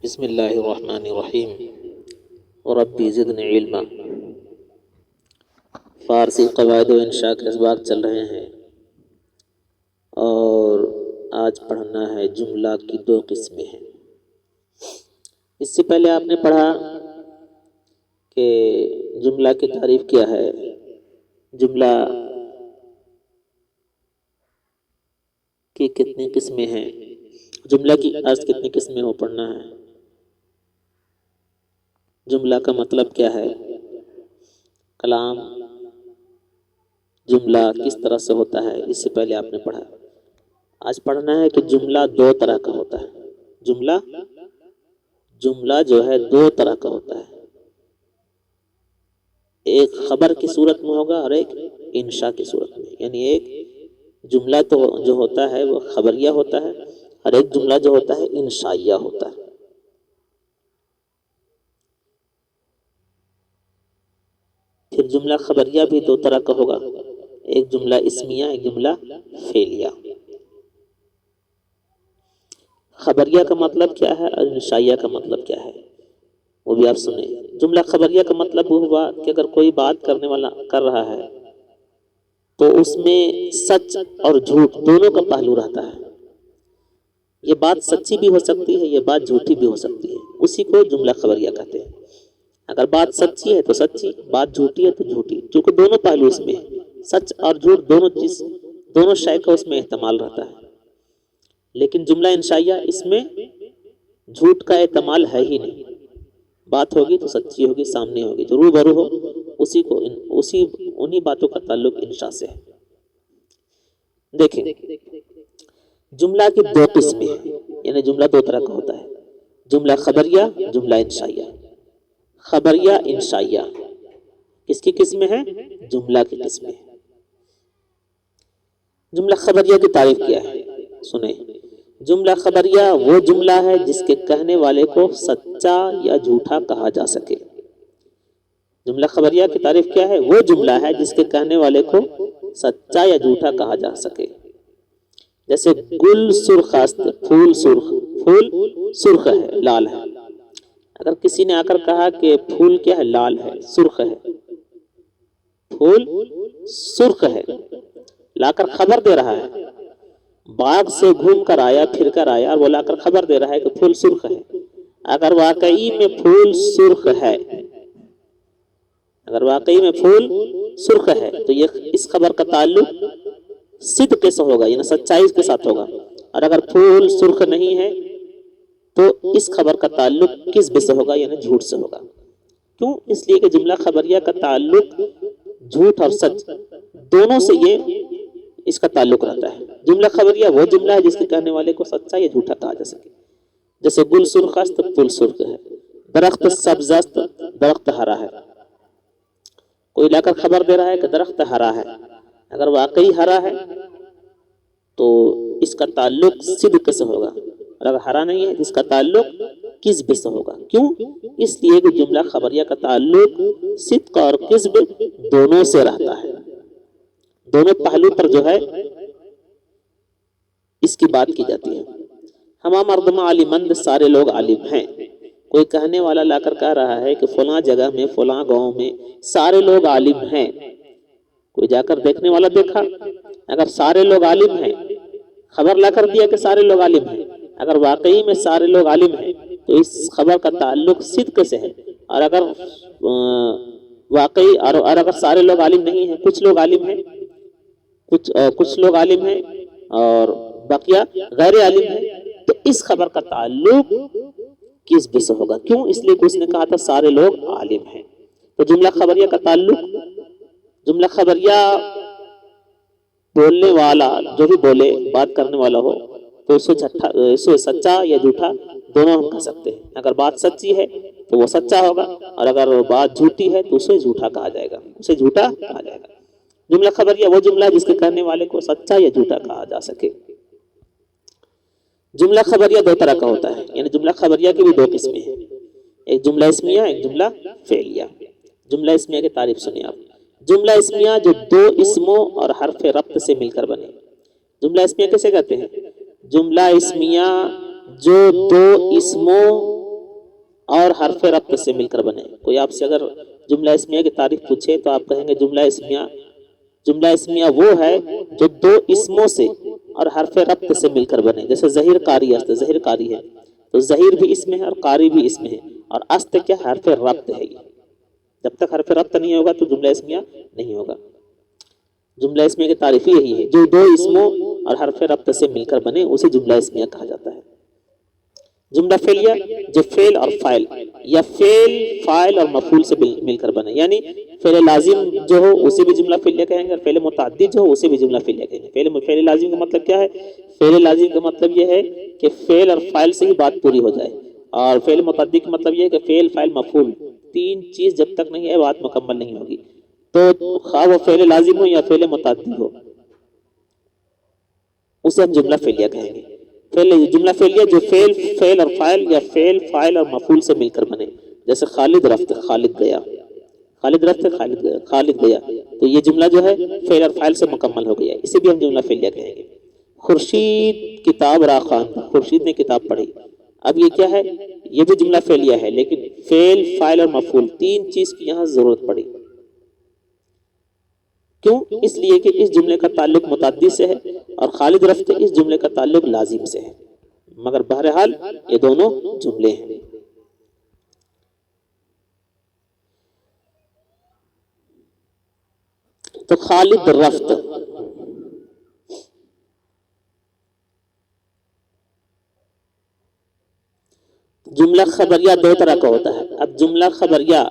بسم اللہ الرحمن الرحیم ربی زدنی علما۔ فارسی قواعد و انشاء کے اسباق چل رہے ہیں اور آج پڑھنا ہے جملہ کی دو قسمیں ہیں۔ اس سے پہلے آپ نے پڑھا کہ جملہ کی تعریف کیا ہے، جملہ کی کتنی قسمیں ہیں، جملہ کی آج کتنی قسمیں ہو پڑھنا ہے، جملہ کا مطلب کیا ہے، کلام جملہ کس طرح سے ہوتا ہے، اس سے پہلے آپ نے پڑھا۔ آج پڑھنا ہے کہ جملہ دو طرح کا ہوتا ہے۔ جملہ جو ہے دو طرح کا ہوتا ہے، ایک خبر کی صورت میں ہوگا اور ایک انشاء کی صورت میں، یعنی ایک جملہ تو جو ہوتا ہے وہ خبریہ ہوتا ہے اور ایک جملہ جو ہوتا ہے انشائیہ ہوتا ہے۔ پھر جملہ خبریہ بھی دو طرح کا ہوگا، ایک جملہ اسمیہ ایک جملہ فعلیہ۔ خبریہ کا مطلب کیا ہے اور انشائیہ کا مطلب کیا ہے وہ بھی آپ سنیں۔ جملہ خبریہ کا مطلب وہ ہوا کہ اگر کوئی بات کرنے والا کر رہا ہے تو اس میں سچ اور جھوٹ دونوں کا پہلو رہتا ہے۔ یہ بات سچی بھی ہو سکتی ہے، یہ بات جھوٹی بھی ہو سکتی ہے، اسی کو جملہ خبریہ کہتے ہیں۔ اگر بات سچی ہے تو سچی، بات جھوٹی ہے تو جھوٹی، کیونکہ دونوں پہلو اس میں ہیں، سچ اور جھوٹ دونوں شے کا اس میں احتمال رہتا ہے۔ لیکن جملہ انشائیہ اس میں جھوٹ کا احتمال ہے ہی نہیں، بات ہوگی تو سچی ہوگی، سامنے ہوگی، جو روبرو ہو انہی باتوں کا تعلق انشاء سے ہے۔ دیکھیں جملہ کی دو قسمیں ہیں، یعنی جملہ دو طرح کا ہوتا ہے، جملہ خبریہ جملہ انشائیہ۔ خبریہ انشائیہ کس کی قسمیں ہیں؟ جملہ کی قسمیں۔ جملہ خبریہ کی تعریف کیا ہے سنیں۔ جملہ خبریہ وہ جملہ ہے جس کے کہنے والے کو سچا یا جھوٹا کہا جا سکے۔ جملہ خبریہ کی تعریف کیا ہے؟ وہ جملہ ہے جس کے کہنے والے کو سچا یا جھوٹا کہا جا سکے۔ جیسے گل سرخ است، پھول سرخ ہے، لال ہے۔ اگر کسی نے آ کر کہا کہ پھول کیا ہے؟ لال ہے، سرخ ہے، پھول سرخ ہے، لا کر خبر دے رہا ہے، باغ سے گھوم کر آیا پھر کر آیا اور وہ لا کر خبر دے رہا ہے کہ پھول سرخ ہے۔ اگر واقعی میں پھول سرخ ہے، اگر واقعی میں پھول سرخ ہے تو یہ اس خبر کا تعلق صدق سے ہوگا، یعنی سچائی کے ساتھ ہوگا، اور اگر پھول سرخ نہیں ہے تو اس خبر کا تعلق کذب سے ہوگا، یعنی جھوٹ سے ہوگا۔ کیوں؟ اس لیے کہ جملہ خبریہ کا تعلق جھوٹ اور سچ دونوں سے اس کا تعلق رہتا ہے۔ جملہ خبریہ وہ جملہ ہے جس کے کہنے والے کو سچا یا جھوٹا کہا جا سکے۔ جیسے گل سرخ است، پھول سرخ ہے، درخت سبز است، درخت ہرا ہے۔ کوئی لا کر خبر دے رہا ہے کہ درخت ہرا ہے، اگر واقعی ہرا ہے تو اس کا تعلق صدق سے ہوگا، اور اگر ہرا نہیں ہے اس کا تعلق کذب سے ہوگا۔ کیوں؟ اس لیے کہ جملہ خبریہ کا تعلق صدق اور کذب دونوں سے رہتا ہے، دونوں پہلو پر جو ہے اس کی بات کی جاتی ہے۔ ہما مردم عالمند، سارے لوگ عالم ہیں۔ کوئی کہنے والا لا کر کہہ رہا ہے کہ فلاں جگہ میں فلاں گاؤں میں سارے لوگ عالم ہیں۔ کوئی جا کر دیکھنے والا دیکھا، اگر سارے لوگ عالم ہیں، خبر لا کر دیا کہ سارے لوگ عالم ہیں، اگر واقعی میں سارے لوگ عالم ہیں تو اس خبر کا تعلق صدق سے ہے، اور اگر واقعی اور اگر سارے لوگ عالم نہیں ہیں، کچھ لوگ عالم ہیں، کچھ لوگ عالم ہیں اور بقیہ غیر عالم ہیں، تو اس خبر کا تعلق کذب سے ہوگا۔ کیوں؟ اس لیے کہ اس نے کہا تھا سارے لوگ عالم ہیں۔ تو جملہ خبریہ کا تعلق، جملہ خبریہ بولنے والا جو بھی بولے، بات کرنے والا ہو تو اسے سچا یا جھوٹا دونوں ہم کہہ سکتے ہیں۔ اگر بات سچی ہے تو وہ سچا ہوگا، اور اگر بات جھوٹی ہے تو اسے جھوٹا کہا جائے گا، اسے جھوٹا کہا جائے گا۔ جملہ خبریہ وہ جملہ ہے جس کے کہنے والے کو سچا یا جھوٹا کہا جا سکے۔ جملہ خبریہ دو طرح کا ہوتا ہے، یعنی جملہ خبریہ کی بھی دو قسمیں ہیں، ایک جملہ اسمیہ ایک جملہ فعلیہ۔ جملہ اسمیہ کی تعریف سنیں آپ۔ جملہ اسمیہ جو دو اسموں اور حرف ربط سے مل کر بنے۔ جملہ اسمیہ کیسے کہتے ہیں؟ جملہ اسمیہ جو دو اسموں اور حرف ربط سے مل کر بنے. کوئی آپ سے اگر جملہ اسمیہ کی تعریف پوچھے تو آپ کہیں گے جملہ اسمیہ وہ ہے جو دو اسموں سے اور حرف ربط سے مل کر بنے. جیسے ظہیر قاری است، ظہیر قاری ہے تو ظہیر بھی اس میں ہے اور قاری بھی اس میں ہے، اور است کیا حرف ربط ہے. یہ جب تک حرف ربط نہیں ہوگا تو جملہ اسمیہ نہیں ہوگا. جملہ اسمیہ کی تعریف یہی ہے، جو دو اسموں اور حرف ربط سے مل کر بنے اسے جملہ اسمیہ کہا جاتا ہے. جملہ فعلیہ جو فعل اور فاعل یا فعل فاعل اور مفعول سے مل کر بنے، یعنی فعل لازم جو ہو اسے بھی جملہ فعلیہ کہیں گے، اور فعل متعدد جو ہو اسے بھی جملہ فعلیہ کہیں گے. فعل لازم کا مطلب کیا ہے؟ فعل لازم کا مطلب یہ ہے کہ فعل اور فاعل سے ہی بات پوری ہو جائے، اور فعل متعدد کا مطلب یہ ہے کہ فعل فاعل مفعول تین چیز جب تک نہیں ہے بات مکمل نہیں ہوگی. تو خواہ وہ فعل لازم ہو یا فعل متعدد ہو اسے ہم جملہ فعلیہ کہیں گے. جملہ فعلیہ جو فعل اور فاعل یا فعل فاعل اور مفعول سے مل کر بنے. جیسے خالد رفت، خالد گیا، خالد رفت، خالد گیا، خالد گیا، تو یہ جملہ جو ہے فعل اور فاعل سے مکمل ہو گیا، اسے بھی ہم جملہ فعلیہ کہیں گے. خورشید کتاب را خواند، خورشید نے کتاب پڑھی. اب یہ کیا ہے؟ یہ بھی جملہ فعلیہ ہے، لیکن فعل فاعل اور مفعول تین چیز کی یہاں ضرورت پڑی. کیوں؟ اس لیے کہ اس جملے کا تعلق متعدی سے ہے اور خالد رفت اس جملے کا تعلق لازم سے ہے، مگر بہرحال یہ دونوں جملے ہیں. تو خالد رفت جملہ خبریہ دو طرح کا ہوتا ہے. اب جملہ خبریہ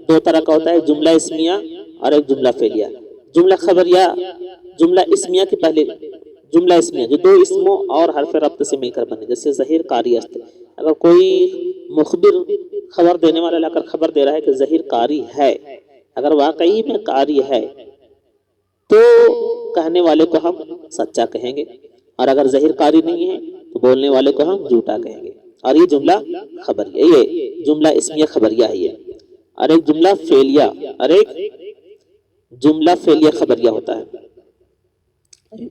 دو طرح کا ہوتا ہے، جملہ اسمیہ اور ایک جملہ فعلیہ. جملہ خبریہ جملہ اسمیہ کے پہلے جملہ اسمیہ جو دو اسموں اور حرف ربط سے مل کر بنے. جیسے ظہیر قاری است، اگر کوئی مخبر خبر دینے والا لا کر خبر دے رہا ہے کہ ظہیر قاری ہے، اگر واقعی میں قاری ہے تو کہنے والے کو ہم سچا کہیں گے، اور اگر ظہیر قاری نہیں ہے تو بولنے والے کو ہم جھوٹا کہیں گے. اور یہ جملہ خبریہ، یہ جملہ اسمیہ خبریہ ہے یہ. اور ایک جملہ فعلیہ اور ایک جملہ فعلیہ خبریہ ہوتا ہے.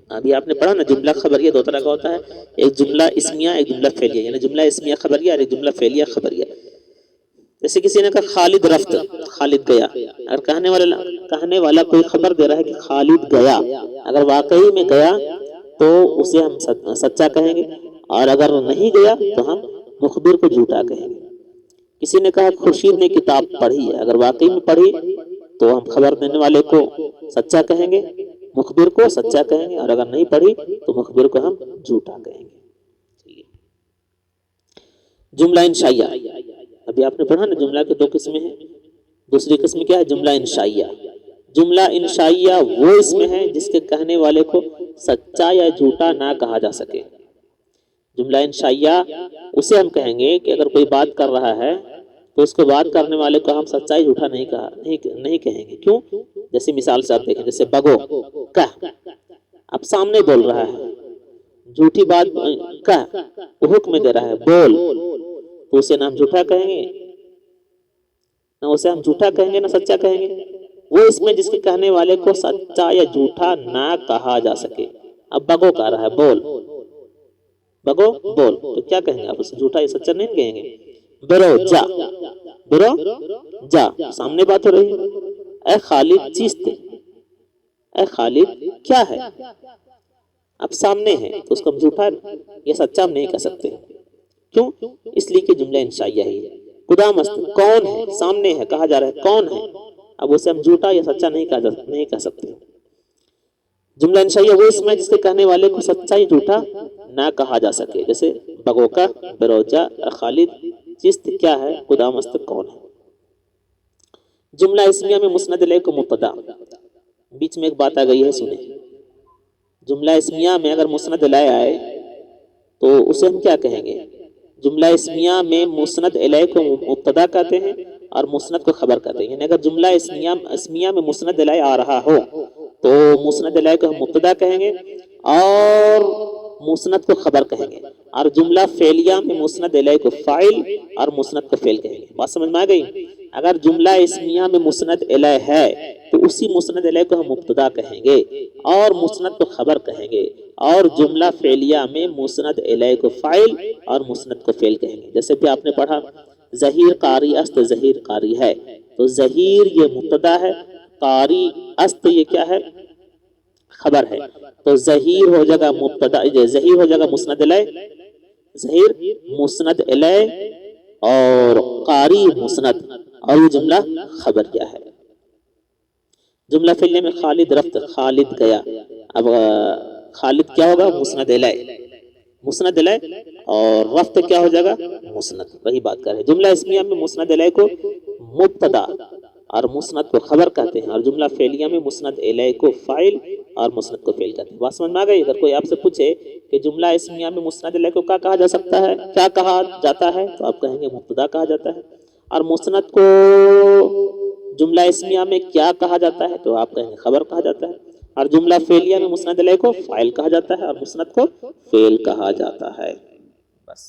ابھی آپ نے پڑھا نا جملہ خبریہ دو طرح کا ہوتا ہے، ایک جملہ اسمیہ ایک جملہ فعلیہ، یعنی جملہ اسمیہ خبریہ اور ایک جملہ فعلیہ خبریہ. جیسے کسی نے کہا خالد رفت، خالد گیا، اگر کہنے والا کوئی خبر دے رہا ہے کہ خالد گیا، اگر واقعی میں گیا تو اسے ہم سچا کہیں گے، اور اگر نہیں گیا تو ہم مخبر کو جھوٹا کہیں گے. کسی نے کہا خورشید نے کتاب پڑھی ہے، اگر واقعی میں پڑھی تو ہم خبر دینے والے کو سچا کہیں گے، مخبر کو سچا کہیں گے، اور اگر نہیں پڑھی تو مخبر کو ہم جھوٹا کہیں گے. جملہ انشائیہ، ابھی آپ نے پڑھا نا جملہ کے دو قسمیں ہیں. دوسری قسم کیا ہے؟ جملہ انشائیہ. جملہ انشائیہ وہ اسم ہے جس کے کہنے والے کو سچا یا جھوٹا نہ کہا جا سکے. جملہ انشائیہ اسے ہم کہیں گے کہ اگر کوئی بات کر رہا ہے تو اس کو بات کرنے والے کو ہم سچائی جھوٹا نہیں کہیں گے. کیوں؟ جیسے مثال سے آپ دیکھیں، جیسے بگو کہہ، اب سامنے بول رہا ہے، جھوٹی بات کہہ، وہ حکم دے رہا ہے بول، تو اسے نہ ہم جھوٹا کہیں گے، نہ اسے ہم جھوٹا کہیں گے نہ سچا کہیں گے. وہ اس میں جس کے کہنے والے کو سچا یا جھوٹا نہ کہا جا سکے. اب بگو کہہ رہا ہے بول، بگو بول، تو کیا کہیں گے آپ؟ اسے جھوٹا یا سچا نہیں کہیں گے. برو جا، برو جا، سامنے بات ہو رہی ہے. اے خالد چیز، اے خالد کیا ہے، اب سامنے ہے تو اس کو ہم جھوٹا یا سچا ہم نہیں کہہ سکتے. کیوں؟ اس لیے کہ جملہ انشائیہ ہے. قدام است، کون ہے، سامنے ہے، کہا جا رہا ہے کون ہے، اب اسے ہم جھوٹا یا سچا نہیں کہہ سکتے. جملہ انشائیہ وہ اسم ہے جس کے کہنے والے کو سچا یا جھوٹا نہ کہا جا سکے. جیسے بگوکا، بروجا، خالد چست کیا ہے، قدام است کون ہے. جملہ اسمیہ میں مسند الیہ کو مبتدا، بیچ میں ایک بات آ گئی ہے سنیں. جملہ اسمیہ میں اگر مسند الیہ آئے تو اسے ہم کیا کہیں گے؟ جملہ اسمیہ میں مسند الیہ کو مبتدا کہتے ہیں اور مسند کو خبر کہتے ہیں. یعنی اگر جملہ اسمیہ میں مسند الیہ آ رہا ہو تو مسند الیہ کو ہم مبتدا کہیں گے اور مسند کو خبر کہیں گے، اور جملہ فعلیہ میں مسند الیہ کو فاعل اور مسند کو فعل کہیں گے. بات سمجھ میں آ گئی؟ اگر جملہ اسمیہ میں مسند الیہ ہے تو اسی مسند الیہ کو ہم مبتدا کہیں گے اور مسند کو خبر کہیں گے، اور جملہ فعلیہ میں مسند الیہ کو فاعل اور مسند کو فعل کہیں گے. جیسے بھی آپ نے پڑھا ظہیر قاری است ظہیر قاری ہے، تو ظہیر یہ مبتدا ہے، قاری است یہ کیا ہے؟ خبر ہے، تو ظہیر ہو جائے گا مبتدا، ظہیر ہو جائے گا مسند الیہ، ظہیر مسند الیہ اور قاری مسند، اور یہ جملہ خبر کیا ہے؟ جملہ فعلیہ میں خالد رفت، خالد گیا، اب خالد کیا ہوگا؟ مسند الیہ، مسند الیہ، اور رفت کیا ہو جائے گا؟ مسند، وہی بات کر رہے ہیں۔ جملہ اسمیہ میں مسند الیہ کو مبتدا اور مسند کو خبر کہتے ہیں، اور جملہ فعلیہ میں مسند الیہ کو فاعل اور مسند کو فعل کہتے ہیں۔ بات سمجھ میں آ گئی؟ اگر کوئی آپ سے پوچھے کہ جملہ اسمیہ میں مسند الیہ کو کیا کہا جا سکتا ہے، کیا کہا جاتا ہے، تو آپ کہیں گے مبتدا کہا جاتا ہے، اور مسند کو جملہ اسمیہ میں کیا کہا جاتا ہے، تو آپ کہیں گے خبر کہا جاتا ہے، اور جملہ فعلیہ میں مسند الیہ کو فاعل کہا جاتا ہے اور مسند کو فعل کہا جاتا ہے۔ بس